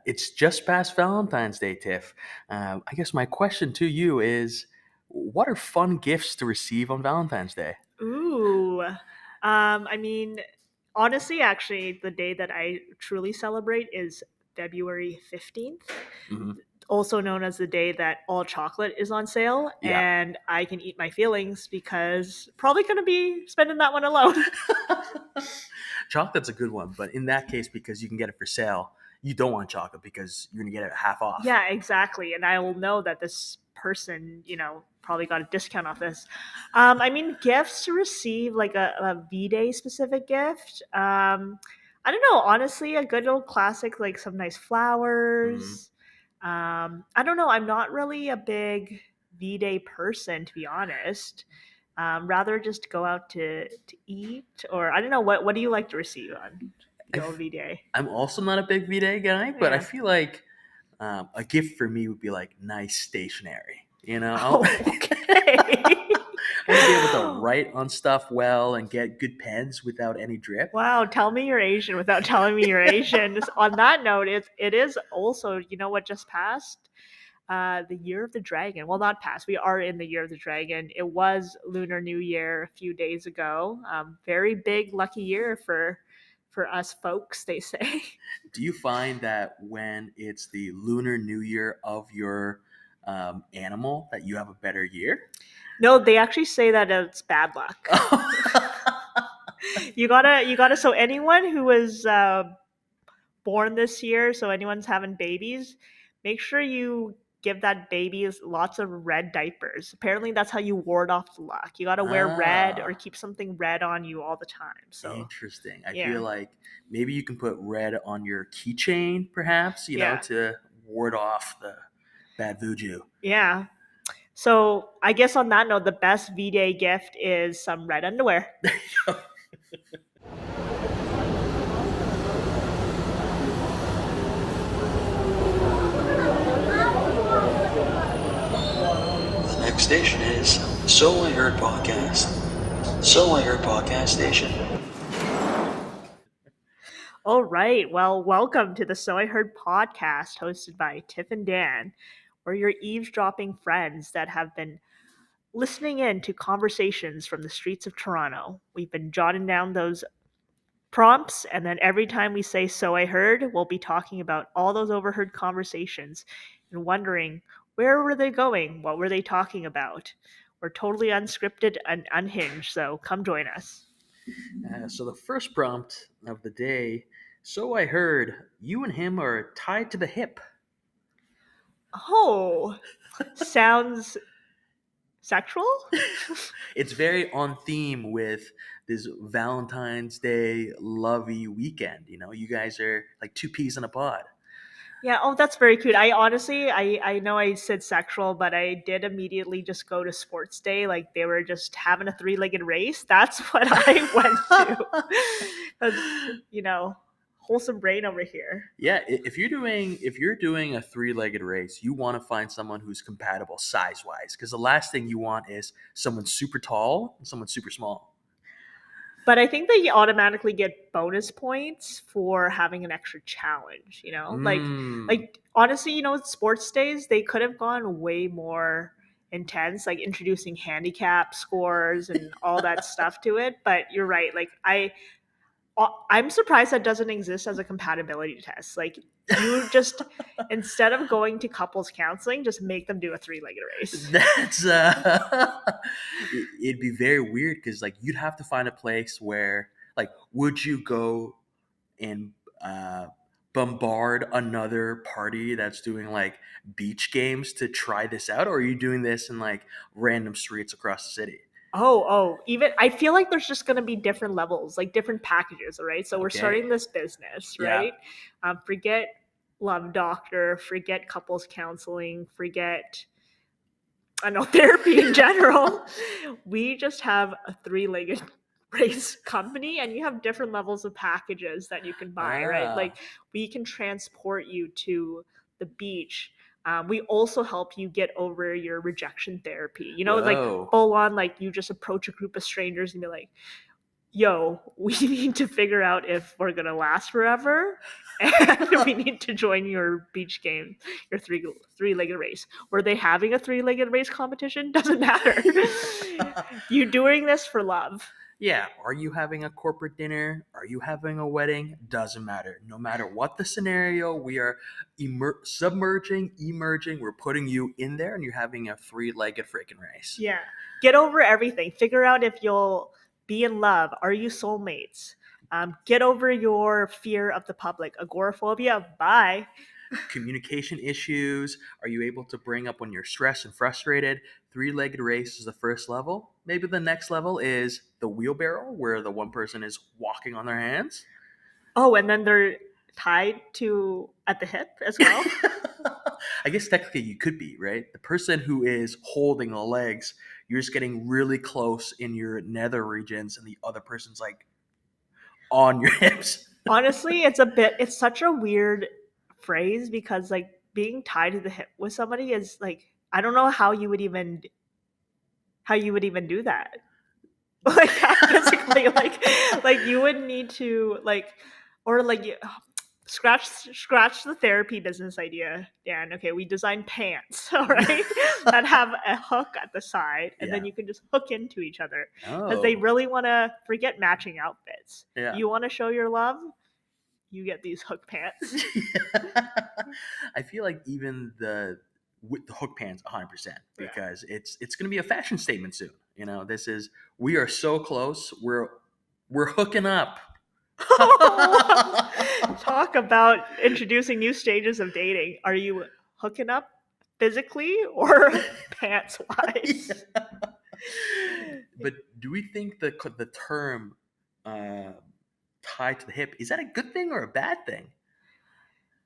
It's just past Valentine's Day, Tiff. I guess my question to you is, what are fun gifts to receive on Valentine's Day? Ooh. I mean, honestly, actually, the day that I truly celebrate is February 15th, Hmm. also known as the day that all chocolate is on sale, Yeah. and I can eat my feelings because probably going to be spending that one alone. Chocolate's a good one, but in that case, because you can get it for sale, you don't want chocolate because you're going to get it half off. Yeah, exactly. And I will know that this person, probably got a discount off this. I mean, gifts to receive, like a V-Day specific gift. I don't know. Honestly, a good old classic, like some nice Hmm. flowers. I don't know. I'm not really a big V-Day person, to be honest. Rather just go out to eat, or I don't know. What do you like to receive on I the old V-Day? I'm also not a big V-Day guy, but I Yeah. feel like a gift for me would be like nice stationery. Oh, okay. I want to be able to write on stuff well and get good pens without any drip. Wow, tell me you're Asian without telling me you're Asian. On that note, it is also, what just passed? The year of the dragon. Well, not past. We are in the year of the dragon. It was Lunar New Year a few days ago. Very big lucky year for us folks, they say. Do you find that when it's the Lunar New Year of your animal that you have a better year? No, they actually say that it's bad luck. You gotta. So anyone who was born this year, so anyone's having babies, make sure you give that baby lots of red diapers. Apparently, that's how you ward off the luck. You got to wear red or Ah, keep something red on you all the time. So, interesting. I feel yeah. like maybe you can put red on your keychain, perhaps, Yeah. to ward off the bad voodoo. Yeah. So, I guess on that note, the best V-Day gift is some red underwear. The next station is So I Heard Podcast. So I Heard Podcast Station. All right. Well, welcome to the So I Heard podcast hosted by Tiff and Dan. We're your eavesdropping friends that have been listening in to conversations from the streets of Toronto. We've been jotting down those prompts, and then every time we say "so I heard," we'll be talking about all those overheard conversations and wondering where were they going? What were they talking about? We're totally unscripted and unhinged, so come join us. So the first prompt of the day. So I heard you and him are tied to the hip. Oh, sounds sexual? It's very on theme with this Valentine's Day lovey weekend. You guys are like two peas in a pod. Yeah, oh, that's very cute. I honestly, I know I said sexual, but I did immediately just go to sports day. Like they were just having a three-legged race. That's what I went to. That's, wholesome brain over here. Yeah, if you're doing a three-legged race, you want to find someone who's compatible size-wise, because the last thing you want is someone super tall and someone super small. But I think that you automatically get bonus points for having an extra challenge, Mm. Like honestly, sports days, they could have gone way more intense, like introducing handicap scores and all that stuff to it. But you're right. Like I'm surprised that doesn't exist as a compatibility test. Like you just instead of going to couples counseling, just make them do a three-legged race. That's it'd be very weird because like you'd have to find a place where like would you go and bombard another party that's doing like beach games to try this out, or are you doing this in like random streets across the city? Even I feel like there's just going to be different levels, like different packages, all right? So we're Okay. starting this business, Yeah. right? Forget love doctor, forget couples counseling, forget I know therapy in general. We just have a three-legged race company and you have different levels of packages that you can buy, right? Like Ah. we can transport you to the beach. We also help you get over your rejection therapy. Like Whoa. full on, like you just approach a group of strangers and be like, yo, we need to figure out if we're gonna last forever, and we need to join your beach game, your three-legged race. Were they having a three-legged race competition? Doesn't matter. You doing this for love. Yeah, are you having a corporate dinner? Are you having a wedding? Doesn't matter. No matter what the scenario, we are submerging, emerging. We're putting you in there, and you're having a three-legged freaking race. Yeah. Get over everything. Figure out if you'll be in love. Are you soulmates? Get over your fear of the public. Agoraphobia, bye. Communication issues. Are you able to bring up when you're stressed and frustrated? Three-legged race is the first level. Maybe the next level is the wheelbarrow, where the one person is walking on their hands. Oh, and then they're tied to at the hip as well. I guess technically you could be, right? The person who is holding the legs, you're just getting really close in your nether regions, and the other person's like on your hips. Honestly, it's such a weird phrase because like being tied to the hip with somebody is like I don't know how you would even do that. Like physically, like you would need to like or like scratch the therapy business idea, Dan. Okay, we design pants, all right, that have a hook at the side, and then Yeah. you can just hook into each other because they Oh. really want to forget matching outfits. Yeah. You want to show your love, you get these hook pants. I feel like even the with the hook pants 100% Yeah. because it's going to be a fashion statement soon. You know, this is we are so close. We're hooking up. Talk about introducing new stages of dating. Are you hooking up physically or pants wise? But do we think the term uh, tied to the hip is that a good thing or a bad thing?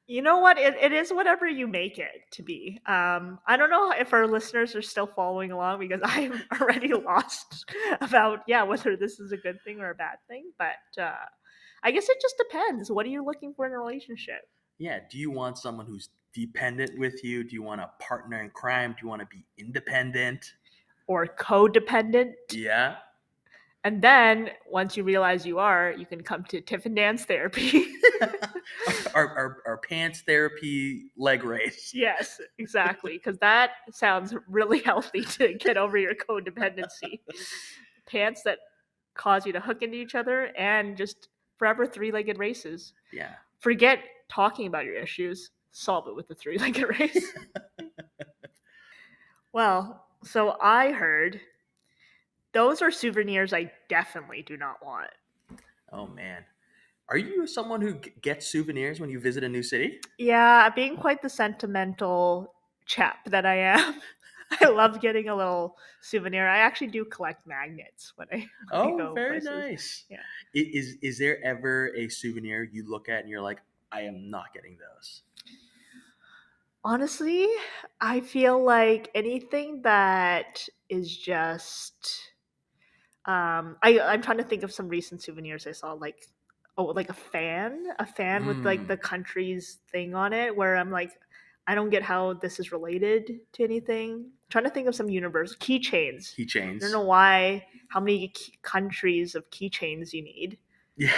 You know what? It is whatever you make it to be. I don't know if our listeners are still following along because I'm already lost about whether this is a good thing or a bad thing. But I guess it just depends. What are you looking for in a relationship? Yeah. Do you want someone who's dependent with you? Do you want a partner in crime? Do you want to be independent? Or codependent? Yeah. And then once you realize you are, you can come to Tiff and Dance therapy. our pants therapy leg race. Yes, exactly. Because that sounds really healthy to get over your codependency. Pants that cause you to hook into each other and just forever three-legged races. Yeah. Forget talking about your issues. Solve it with the three-legged race. Well, so I heard those are souvenirs I definitely do not want. Oh man. Are you someone who gets souvenirs when you visit a new city? Yeah, being quite the sentimental chap that I am, I love getting a little souvenir. I actually do collect magnets when I Oh, go very places. nice. Yeah. Is there ever a souvenir you look at and you're like, I am not getting those? Honestly, I feel like anything that is just I'm trying to think of some recent souvenirs I saw like like a fan with like the Mm, country's thing on it where I'm like I don't get how this is related to anything. I'm trying to think of some universal keychains. I don't keychains. know why how many countries of keychains you need. Yeah.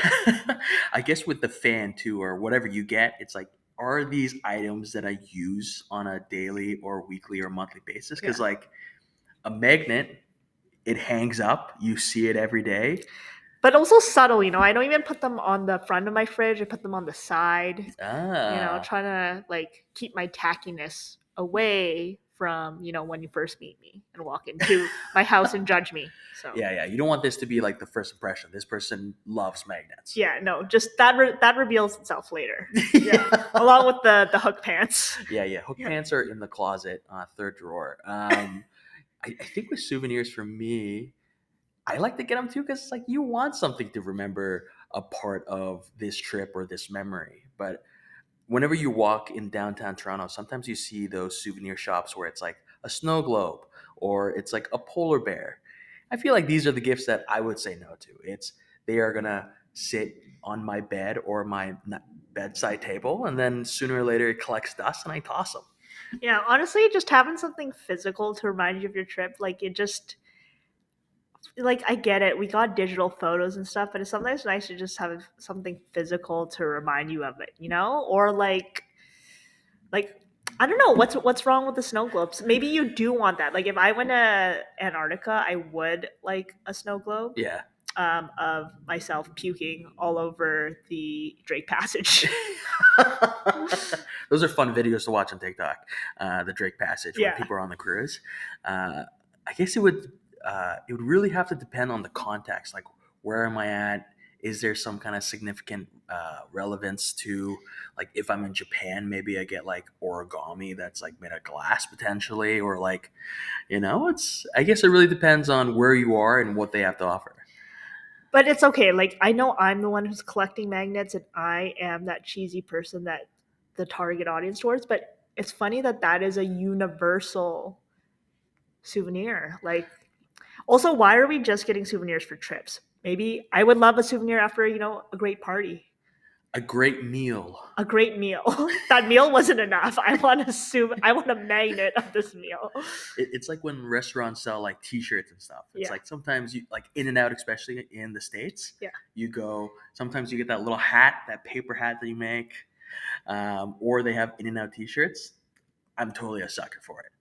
I guess with the fan too, or whatever you get, it's like, are these items that I use on a daily or weekly or monthly basis? Because Yeah. like a magnet, it hangs up, you see it every day. But also subtle, I don't even put them on the front of my fridge. I put them on the side. Ah. Trying to like keep my tackiness away from, when you first meet me and walk into my house and judge me. So, Yeah, yeah. You don't want this to be like the first impression. This person loves magnets. yeah, no, just that reveals itself later. Yeah. Yeah. Along with the hook pants. Yeah, yeah. Hook Yeah. pants are in the closet, third drawer. I think with souvenirs for me, I like to get them too because it's like you want something to remember a part of this trip or this memory. But whenever you walk in downtown Toronto, sometimes you see those souvenir shops where it's like a snow globe or it's like a polar bear. I feel like these are the gifts that I would say no to. It's they are gonna sit on my bed or my bedside table, and then sooner or later it collects dust and I toss them. Yeah, honestly, just having something physical to remind you of your trip, like it just like I get it. We got digital photos and stuff, but it's sometimes nice to just have something physical to remind you of it, you know? Or like I don't know what's wrong with the snow globes. Maybe you do want that. Like if I went to Antarctica, I would like a snow globe Yeah. of myself puking all over the Drake Passage. Those are fun videos to watch on TikTok. The Drake Passage when Yeah. people are on the cruise. I guess it would really have to depend on the context. Like, where am I at? Is there some kind of significant relevance to, like, if I'm in Japan, maybe I get like origami that's like made of glass potentially, or like, it's. I guess it really depends on where you are and what they have to offer. But it's okay. Like I know I'm the one who's collecting magnets and I am that cheesy person that the target audience towards, but it's funny that that is a universal souvenir. Like also why are we just getting souvenirs for trips? Maybe I would love a souvenir after, a great party. A great meal. A great meal. That meal wasn't enough. I want a magnet of this meal. It's like when restaurants sell like T-shirts and stuff. It's Yeah. like sometimes you like In and Out, especially in the States. Yeah. You go. Sometimes you get that little hat, that paper hat that you make, or they have In and Out T-shirts. I'm totally a sucker for it.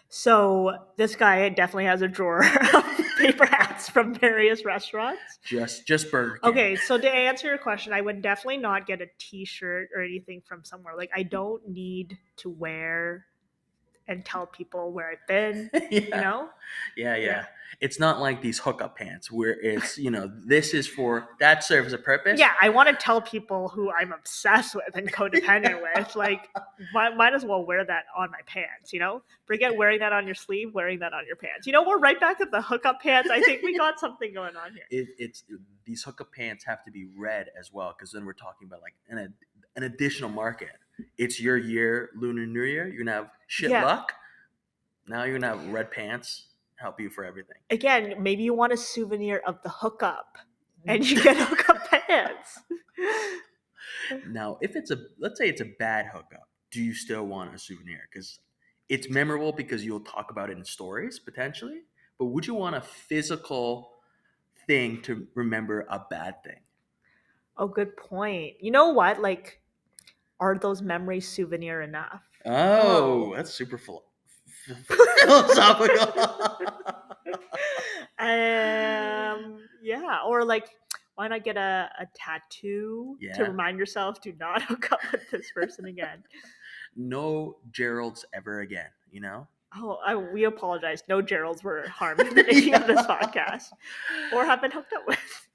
So this guy definitely has a drawer of paper hats from various restaurants. Just Burger King. Okay, so to answer your question, I would definitely not get a T-shirt or anything from somewhere. Like I don't need to wear and tell people where I've been. Yeah. Yeah. It's not like these hookup pants where it's, this is for that serves a purpose. Yeah, I want to tell people who I'm obsessed with and codependent with. Like, might as well wear that on my pants, Forget wearing that on your sleeve, wearing that on your pants. We're right back at the hookup pants. I think we got something going on here. It's these hookup pants have to be red as well, because then we're talking about like an additional market. It's your year, Lunar New Year. You're gonna have shit luck. Now you're gonna have red pants help you for everything. Again, maybe you want a souvenir of the hookup, and you get hookup pants. Now, if let's say it's a bad hookup, do you still want a souvenir? Because it's memorable because you'll talk about it in stories potentially. But would you want a physical thing to remember a bad thing? Oh, good point. You know what? Like, are those memories souvenir enough? Oh, that's super philosophical. Yeah, or like, why not get a tattoo to remind yourself to not hook up with this person again? No Geralds ever again, Oh, we apologize. No Geralds were harmed in the making of this podcast or have been hooked up with.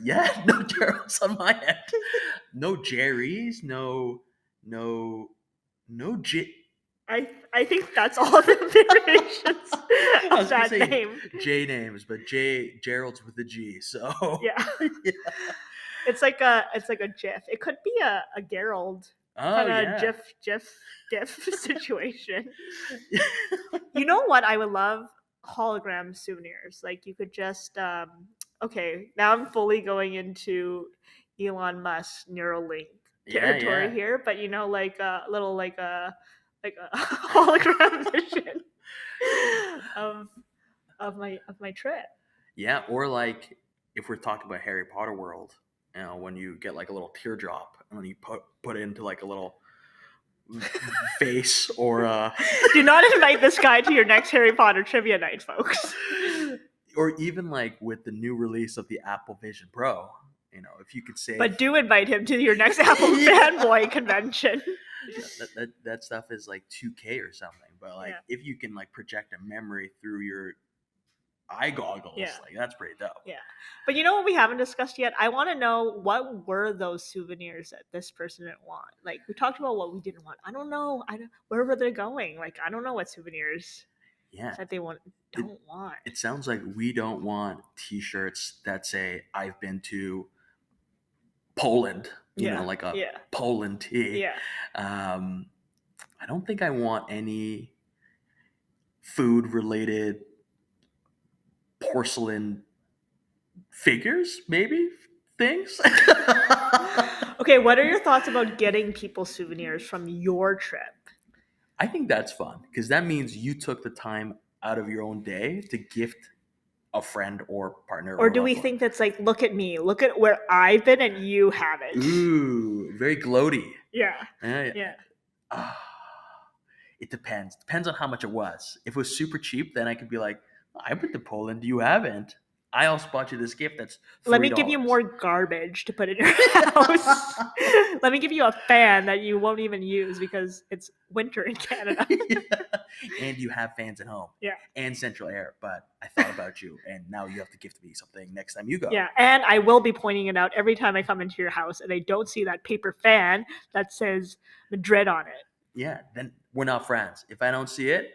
Yeah, no Geralds on my end. No Jerry's, no J. I think that's all the variations of that name. J names, but Gerald's with a G. So yeah. It's like a GIF. It could be a Gerald kind of GIF situation. You know what? I would love hologram souvenirs. Like you could just okay. Now I'm fully going into Elon Musk Neuralink territory here, but like a little like a hologram vision of my trip. Yeah, or like if we're talking about Harry Potter world, when you get like a little teardrop and then you put it into like a little face or do not invite this guy to your next Harry Potter trivia night, folks. Or even like with the new release of the Apple Vision Pro, if you could say, but do invite him to your next Apple fanboy convention. That stuff is like 2K or something, but like if you can like project a memory through your eye goggles, like that's pretty dope. Yeah, but you know what we haven't discussed yet? I want to know, what were those souvenirs that this person didn't want? Like we talked about what we didn't want. I don't know. Where were they going? Like I don't know what souvenirs that they don't want. It sounds like we don't want T-shirts that say I've been to Poland, like a Poland tea. Yeah. I don't think I want any food related porcelain figures, maybe things. Okay, what are your thoughts about getting people souvenirs from your trip? I think that's fun because that means you took the time out of your own day to gift a friend or partner Or or do we loved one. think that's like, look at me, look at where I've been and you haven't? Ooh, very gloaty. Yeah. Yeah. Yeah. Ah, it depends. Depends on how much it was. If it was super cheap, then I could be like, I've been to Poland, you haven't. I also bought you this gift that's Let me give you $3. more garbage to put in your house. Let me give you a fan that you won't even use because it's winter in Canada. Yeah. And you have fans at home. Yeah. And central air, but I thought about you, and now you have to gift me something next time you go. Yeah, and I will be pointing it out every time I come into your house and I don't see that paper fan that says Madrid on it. Yeah, then we're not friends. If I don't see it,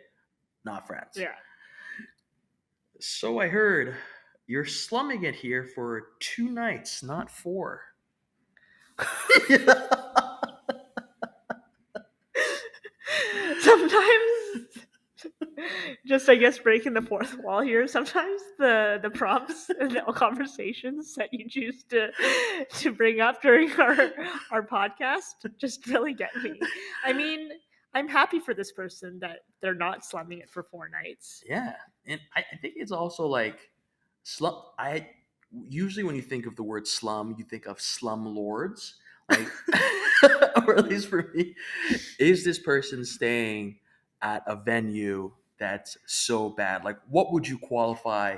not friends. Yeah. So I heard you're slumming it here for 2 nights, not 4. Sometimes, just I guess breaking the fourth wall here. Sometimes the prompts and the conversations that you choose to bring up during our podcast just really get me. I mean, I'm happy for this person that they're not slumming it for 4 nights. Yeah, and I think it's also like slum. I usually when you think of the word slum, you think of slum lords, like, or at least for me, is this person staying at a venue that's so bad? Like, what would you qualify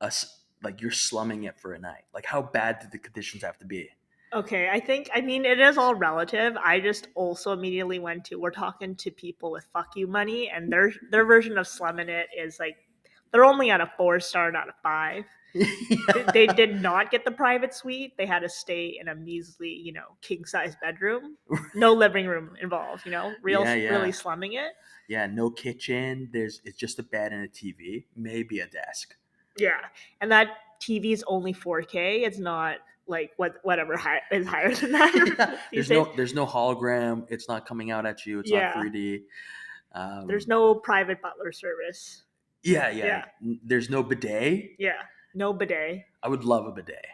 us like you're slumming it for a night? Like, how bad do the conditions have to be? Okay, I mean, it is all relative. I just also immediately went to, we're talking to people with fuck you money, and their version of slumming it is like, they're only at a 4 star, not a 5. They Yeah. did not get the private suite. They had to stay in a measly, king size bedroom. No living room involved, Yeah, really yeah. slumming it. Yeah, no kitchen. It's just a bed and a TV, maybe a desk. Yeah. And that TV is only 4K. It's not like whatever is higher than Yeah, that these days. there's no hologram. It's not coming out at you. It's not Yeah. 3D. There's Um, no private butler service. yeah, yeah. Yeah. There's no bidet. Yeah. No bidet. I would love a bidet.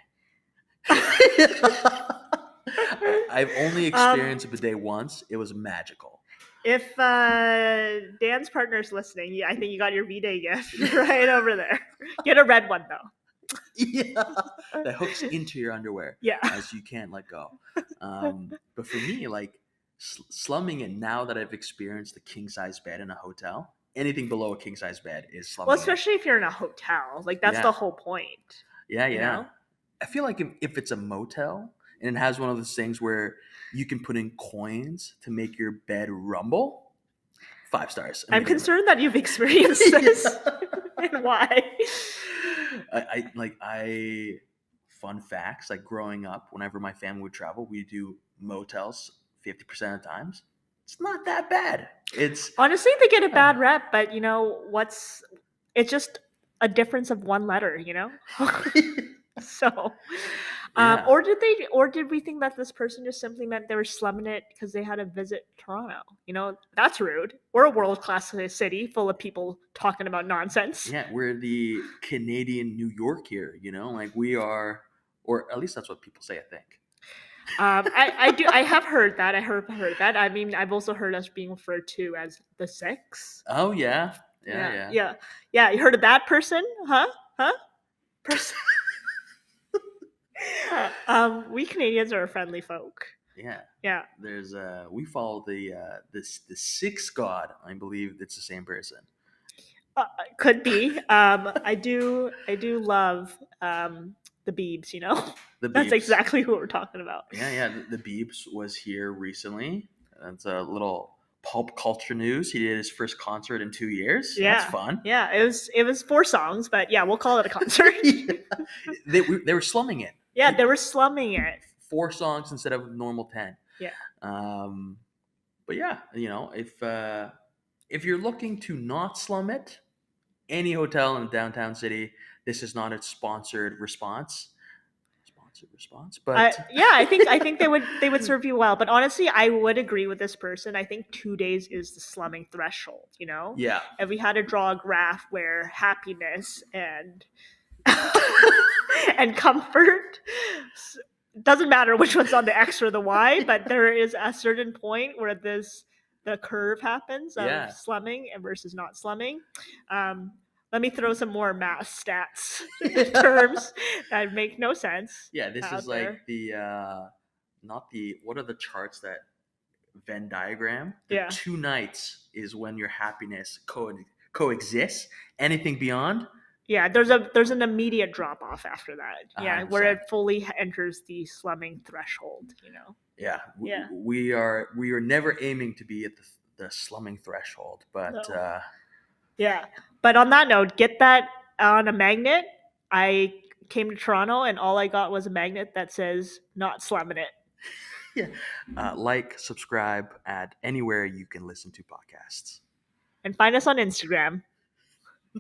I've only experienced a bidet once. It was magical. If Dan's partner's listening, I think you got your V-Day gift right over there. Get a red one though. Yeah, that hooks into your underwear. Yeah. As you can't let go. But for me, like slumming it now that I've experienced the king size bed in a hotel, anything below a king size bed is slumming Well, it. especially if you're in a hotel, like that's Yeah. the whole point. Yeah, You yeah. know? I feel like if it's a motel and it has one of those things where you can put in coins to make your bed rumble, 5 stars. I'm immediately. concerned that you've experienced this and why. Fun facts, like growing up, whenever my family would travel, we do motels 50% of the times. It's not that bad. It's Honestly, they get a bad rep, but it's just a difference of one letter, So, yeah. or did we think that this person just simply meant they were slumming it because they had to visit Toronto? That's rude. We're a world class city full of people talking about nonsense. Yeah, we're the Canadian New York here, like we are, or at least that's what people say, I think. I have heard that. I heard that. I mean, I've also heard us being referred to as the Six. Oh yeah. Yeah. Yeah. You heard of that person? Huh? Person. We Canadians are a friendly folk. Yeah. Yeah. There's we follow the sixth god. I believe it's the same person. Could be. I do love the Beebs. The That's Beebs. exactly who we're talking about. Yeah. The Beebs was here recently. That's a little pulp culture news. He did his first concert in 2 years. Yeah. That's fun. Yeah, it was 4 songs, but yeah, we'll call it a concert. Yeah. They were slumming it. Yeah, they were slumming it. 4 songs instead of normal 10. Yeah. But yeah, if you're looking to not slum it, any hotel in the downtown city, this is not a sponsored response. But yeah, I think they would serve you well. But honestly, I would agree with this person. I think 2 days is the slumming threshold. Yeah. If we had to draw a graph where happiness and and comfort, doesn't matter which one's on the X or the Y, but there is a certain point where the curve happens of slumming and versus not slumming. Let me throw some more math stats terms that make no sense Yeah, this is out like there. the not the what are the charts that Venn diagram? The Yeah. two nights is when your happiness coexists. Anything beyond, Yeah, there's an immediate drop off after that. Yeah, where 100%. it fully enters the slumming threshold. Yeah, Yeah. we are never aiming to be at the slumming threshold, but No. Yeah. But on that note, get that on a magnet. I came to Toronto and all I got was a magnet that says not slumming it. yeah, like, subscribe at anywhere you can listen to podcasts. And find us on Instagram.